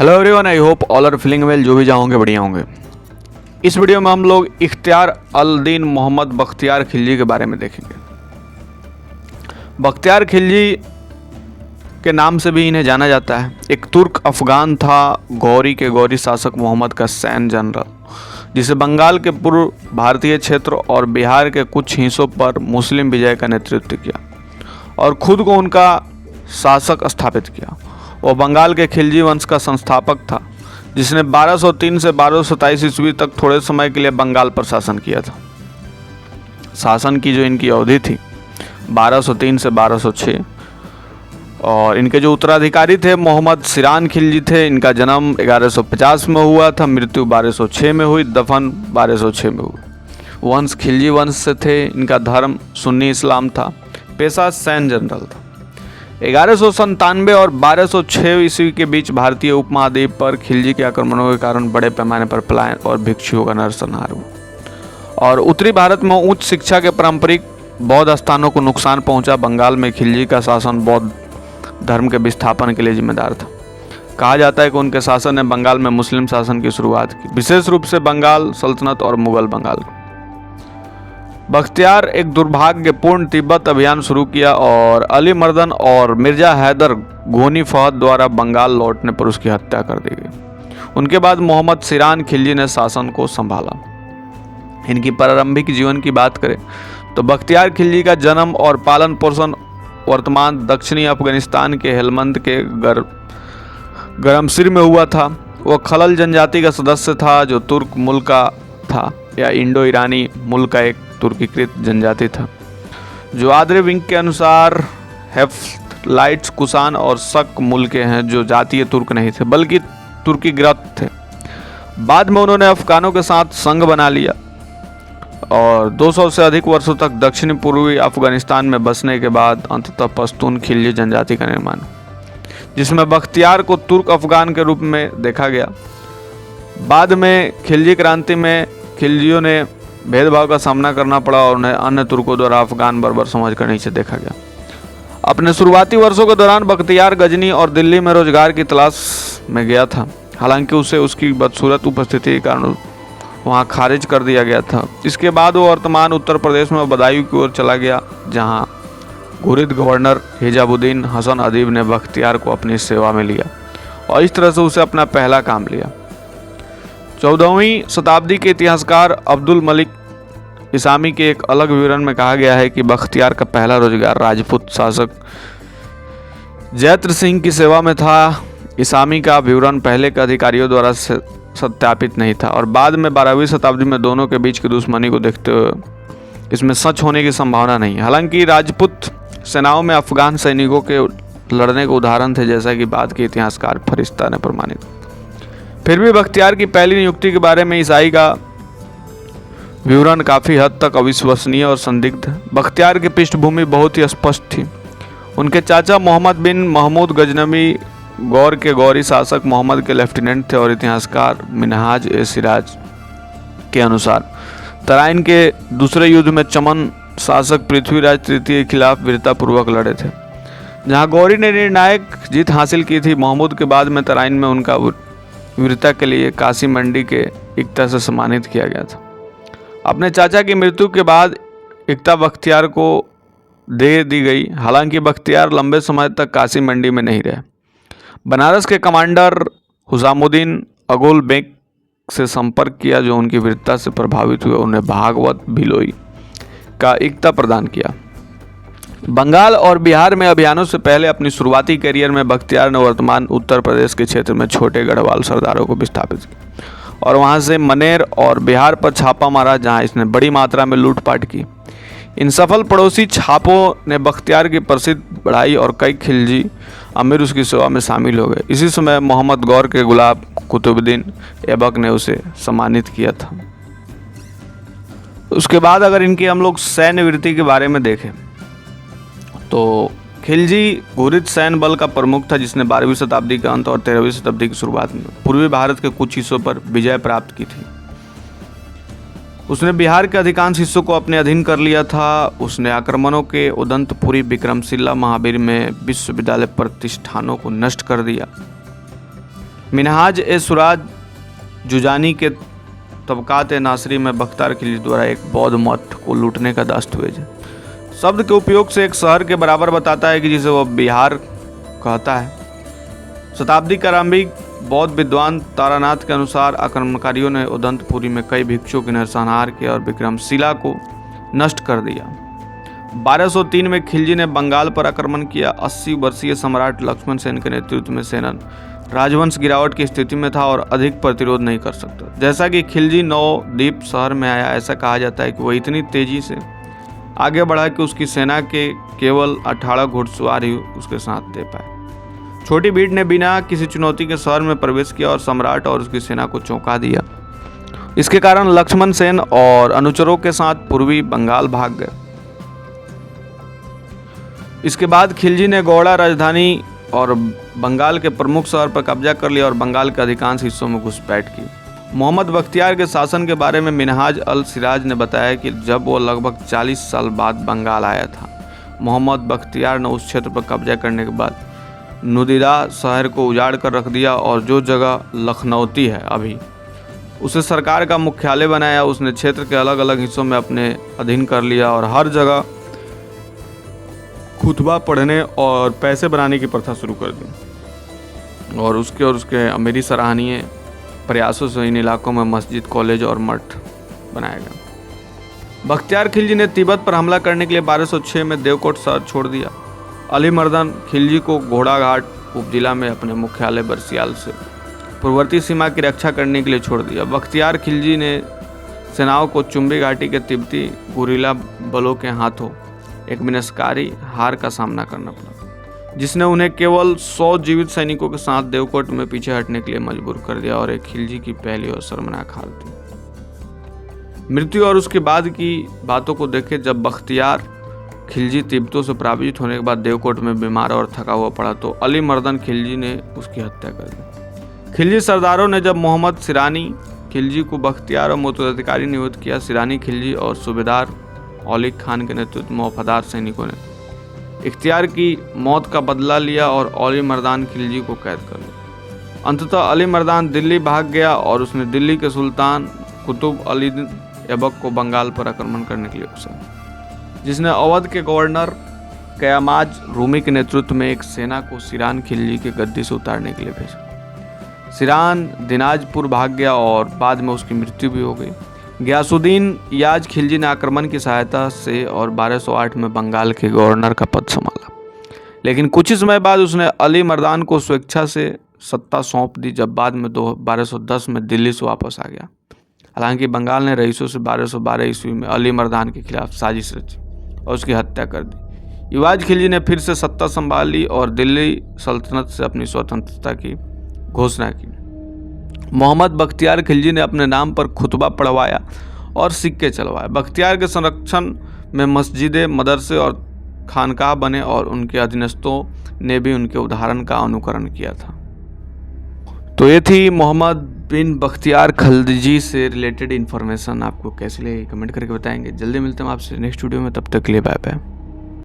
Hello everyone, I hope all are feeling well. जो भी जाओगे बढ़िया होंगे। इस वीडियो में हम लोग इख्तियार अल-दीन मोहम्मद बख्तियार खिलजी के बारे में देखेंगे। बख्तियार खिलजी के नाम से भी इन्हें जाना जाता है। एक तुर्क अफगान था, गौरी के गौरी शासक मोहम्मद का सैन्य जनरल, जिसे बंगाल के पूर्व भारतीय क्षेत्र और बिहार के कुछ हिस्सों पर मुस्लिम विजय का नेतृत्व किया और खुद को उनका शासक स्थापित किया। वह बंगाल के खिलजी वंश का संस्थापक था, जिसने 1203 से 1227 ईस्वी तक थोड़े समय के लिए बंगाल पर शासन किया था। शासन की जो इनकी अवधि थी 1203 से 1206, और इनके जो उत्तराधिकारी थे मोहम्मद सिरान खिलजी थे। इनका जन्म 1150 में हुआ था, मृत्यु 1206 में हुई, दफन 1206 में हुई। वंश खिलजी वंश से थे। इनका धर्म सुन्नी इस्लाम था। पेशा सैन्य जनरल था। 1197 और 1206 ईस्वी के बीच भारतीय उपमहाद्वीप पर खिलजी के आक्रमणों के कारण बड़े पैमाने पर पलायन और भिक्षुओं का नरसंहार हुआ और उत्तरी भारत में उच्च शिक्षा के पारंपरिक बौद्ध स्थानों को नुकसान पहुंचा। बंगाल में खिलजी का शासन बौद्ध धर्म के विस्थापन के लिए जिम्मेदार था। कहा जाता है कि उनके शासन ने बंगाल में मुस्लिम शासन की शुरुआत की, विशेष रूप से बंगाल सल्तनत और मुगल बंगाल। बख्तियार एक दुर्भाग्यपूर्ण तिब्बत अभियान शुरू किया और अली मर्दन और मिर्जा हैदर गोनी फहद द्वारा बंगाल लौटने पर उसकी हत्या कर दी गई। उनके बाद मोहम्मद सिरान खिलजी ने शासन को संभाला। इनकी प्रारंभिक जीवन की बात करें तो बख्तियार खिलजी का जन्म और पालन पोषण वर्तमान दक्षिणी अफगानिस्तान के हेलमंद के गरमसिर में हुआ था। वह खलल जनजाति का सदस्य था, जो तुर्क मूल का था या इंडो ईरानी मूल का एक तुर्कीकृत जनजाति था, जो आद्रे विंग के अनुसार हेफ्लाइट्स, कुसान और शक मूल के हैं, जो जातीय तुर्क नहीं थे बल्कि तुर्कीग्रत थे। बाद में उन्होंने अफगानों के साथ संघ बना लिया और 200 से अधिक वर्षों तक दक्षिण पूर्वी अफगानिस्तान में बसने के बाद अंततः पश्तून खिलजी जनजाति का निर्माण, जिसमें बख्तियार को तुर्क अफगान के रूप में देखा गया। बाद में खिलजी क्रांति में खिलजियों ने भेदभाव का सामना करना पड़ा और उन्हें अन्य तुर्कों द्वारा अफगान बर्बर समझकर नीचे देखा गया। अपने शुरुआती वर्षों के दौरान बख्तियार गजनी और दिल्ली में रोजगार की तलाश में गया था। हालांकि उसे उसकी बदसूरत उपस्थिति के कारण वहां खारिज कर दिया गया था। इसके बाद वो वर्तमान उत्तर प्रदेश में बदायूं की ओर चला गया, जहां घुरिद गवर्नर हिजाबुद्दीन हसन अदीब ने बख्तियार को अपनी सेवा में लिया और इस तरह से उसे अपना पहला काम लिया। 14वीं शताब्दी के इतिहासकार अब्दुल मलिक इसामी के एक अलग विवरण में कहा गया है कि बख्तियार का पहला रोजगार राजपूत शासक जैत्र सिंह की सेवा में था। इसामी का विवरण पहले के अधिकारियों द्वारा सत्यापित नहीं था और बाद में 12वीं शताब्दी में दोनों के बीच की दुश्मनी को देखते हुए इसमें सच होने की संभावना नहीं। हालांकि राजपूत सेनाओं में अफगान सैनिकों के लड़ने के उदाहरण थे, जैसा कि बाद के इतिहासकार फरिश्ता ने प्रमाणित। फिर भी बख्तियार की पहली नियुक्ति के बारे में ईसाई का विवरण काफ़ी हद तक अविश्वसनीय और संदिग्ध है। बख्तियार की पृष्ठभूमि बहुत ही स्पष्ट थी। उनके चाचा मोहम्मद बिन महमूद गजनवी गौर के गौरी शासक मोहम्मद के लेफ्टिनेंट थे और इतिहासकार मिनहाज ए सिराज के अनुसार तराइन के दूसरे युद्ध में चमन शासक पृथ्वीराज तृतीय के खिलाफ वीरतापूर्वक लड़े थे, जहां गौरी ने निर्णायक जीत हासिल की थी। महमूद के बाद में तराइन में उनका वीरता के लिए काशी मंडी के इक्ता से सम्मानित किया गया था। अपने चाचा की मृत्यु के बाद इक्ता बख्तियार को दे दी गई। हालांकि बख्तियार लंबे समय तक काशी मंडी में नहीं रहे। बनारस के कमांडर हुसामुद्दीन अगुल बेग से संपर्क किया, जो उनकी वीरता से प्रभावित हुए। उन्हें भागवत भिलोई का इक्ता प्रदान किया। बंगाल और बिहार में अभियानों से पहले अपनी शुरुआती करियर में बख्तियार ने वर्तमान उत्तर प्रदेश के क्षेत्र में छोटे गढ़वाल सरदारों को विस्थापित किया और वहां से मनेर और बिहार पर छापा मारा, जहां इसने बड़ी मात्रा में लूटपाट की। इन सफल पड़ोसी छापों ने बख्तियार की प्रसिद्ध बढ़ाई और कई खिलजी अमीर उसकी सेवा में शामिल हो गए। इसी समय मोहम्मद गौर के गुलाब कुतुबुद्दीन ऐबक ने उसे सम्मानित किया था। उसके बाद अगर इनकी हम लोग सैन्य वृत्ति के बारे में देखें तो खिलजी घुरिद सैन्य बल का प्रमुख था, जिसने 12वीं शताब्दी के अंत और 13वीं शताब्दी की शुरुआत में पूर्वी भारत के कुछ हिस्सों पर विजय प्राप्त की थी। उसने बिहार के अधिकांश हिस्सों को अपने अधीन कर लिया था। उसने आक्रमणों के उदंतपुरी, विक्रमशिला, महावीर में विश्वविद्यालय प्रतिष्ठानों को नष्ट कर दिया। मिनहाज ए सुराज जुजानी के तबकात नासरी में बख्तियार खिलजी द्वारा एक बौद्ध मठ को लूटने का दस्तावेज है। शब्द के उपयोग से एक शहर के बराबर बताता है कि जिसे वह बिहार कहता है। शताब्दी प्रारंभिक बौद्ध विद्वान तारानाथ के अनुसार आक्रमणकारियों ने उदंतपुरी में कई भिक्षुओं के नरसंहार किया और विक्रमशिला को नष्ट कर दिया। 1203 में खिलजी ने बंगाल पर आक्रमण किया। 80 वर्षीय सम्राट लक्ष्मण सेन के नेतृत्व में सेना राजवंश गिरावट की स्थिति में था और अधिक प्रतिरोध नहीं कर सकता। जैसा कि खिलजी नवद्वीप शहर में आया, ऐसा कहा जाता है कि वह इतनी तेजी से आगे बढ़ा कि उसकी सेना के केवल 18 घुड़सवार ही उसके साथ दे पाए। छोटी भीड़ ने बिना किसी चुनौती के शहर में प्रवेश किया और सम्राट और उसकी सेना को चौंका दिया। इसके कारण लक्ष्मण सेन और अनुचरों के साथ पूर्वी बंगाल भाग गए। इसके बाद खिलजी ने गौड़ा राजधानी और बंगाल के प्रमुख शहर पर कब्जा कर लिया और बंगाल के अधिकांश हिस्सों में घुसपैठ की। मोहम्मद बख्तियार के शासन के बारे में मिनहाज अल सिराज ने बताया कि जब वो लगभग 40 साल बाद बंगाल आया था, मोहम्मद बख्तियार ने उस क्षेत्र पर कब्जा करने के बाद नुदिरा शहर को उजाड़ कर रख दिया और जो जगह लखनौती है अभी, उसे सरकार का मुख्यालय बनाया। उसने क्षेत्र के अलग अलग हिस्सों में अपने अधीन कर लिया और हर जगह खुतबा पढ़ने और पैसे बनाने की प्रथा शुरू कर दी और उसके अमीरी सराहनीय प्रयासों से इन इलाकों में मस्जिद, कॉलेज और मठ बनाया गया। बख्तियार खिलजी ने तिब्बत पर हमला करने के लिए 1206 में देवकोट शहर छोड़ दिया। अली मर्दन खिलजी को घोड़ाघाट उपजिला में अपने मुख्यालय बरसियाल से पूर्ववर्ती सीमा की रक्षा करने के लिए छोड़ दिया। बख्तियार खिलजी ने सेनाओं को चुंबी घाटी के तिब्बती गुरिल्ला बलों के हाथों एक विनाशकारी हार का सामना करना पड़ा, जिसने उन्हें केवल 100 जीवित सैनिकों के साथ देवकोट में पीछे हटने के लिए मजबूर कर दिया और एक खिलजी की पहली और शर्मनाक हार थी। मृत्यु और उसके बाद की बातों को देखें, जब बख्तियार खिलजी तिब्बतों से पराजित होने के बाद देवकोट में बीमार और थका हुआ पड़ा तो अली मर्दन खिलजी ने उसकी हत्या कर दी। खिलजी सरदारों ने जब मोहम्मद सिरानी खिलजी को बख्तियार और मुतअधिकारी नियुक्त किया, सिरानी खिलजी और सूबेदार औलिक खान के नेतृत्व में वफादार सैनिकों ने इख्तियार की मौत का बदला लिया और अली मर्दान खिलजी को कैद कर लिया। अंततः अली मर्दान दिल्ली भाग गया और उसने दिल्ली के सुल्तान कुतुब अली ऐबक को बंगाल पर आक्रमण करने के लिए उकसाया, जिसने अवध के गवर्नर कयामाज रूमी के नेतृत्व में एक सेना को सिरान खिलजी के गद्दी से उतारने के लिए भेजा। सिरान दिनाजपुर भाग गया और बाद में उसकी मृत्यु भी हो गई। गयासुद्दीन याज खिलजी ने आक्रमण की सहायता से और 1208 में बंगाल के गवर्नर का पद संभाला, लेकिन कुछ ही समय बाद उसने अली मर्दान को स्वेच्छा से सत्ता सौंप दी, जब बाद में 1210 में दिल्ली से वापस आ गया। हालांकि बंगाल ने रईसों से 1212 ईस्वी में अली मर्दान के खिलाफ साजिश रची और उसकी हत्या कर दी। युवाज खिलजी ने फिर से सत्ता संभाली और दिल्ली सल्तनत से अपनी स्वतंत्रता की घोषणा की। मोहम्मद बख्तियार खिलजी ने अपने नाम पर खुतबा पढ़वाया और सिक्के चलवाए। बख्तियार के संरक्षण में मस्जिदें, मदरसे और खानकाह बने और उनके अधीनस्थों ने भी उनके उदाहरण का अनुकरण किया था। तो ये थी मोहम्मद बिन बख्तियार खिलजी से रिलेटेड इन्फॉर्मेशन। आपको कैसी लगी कमेंट करके बताएंगे। जल्दी मिलते हैं आपसे नेक्स्ट वीडियो में, तब तक के लिए बाय बाय।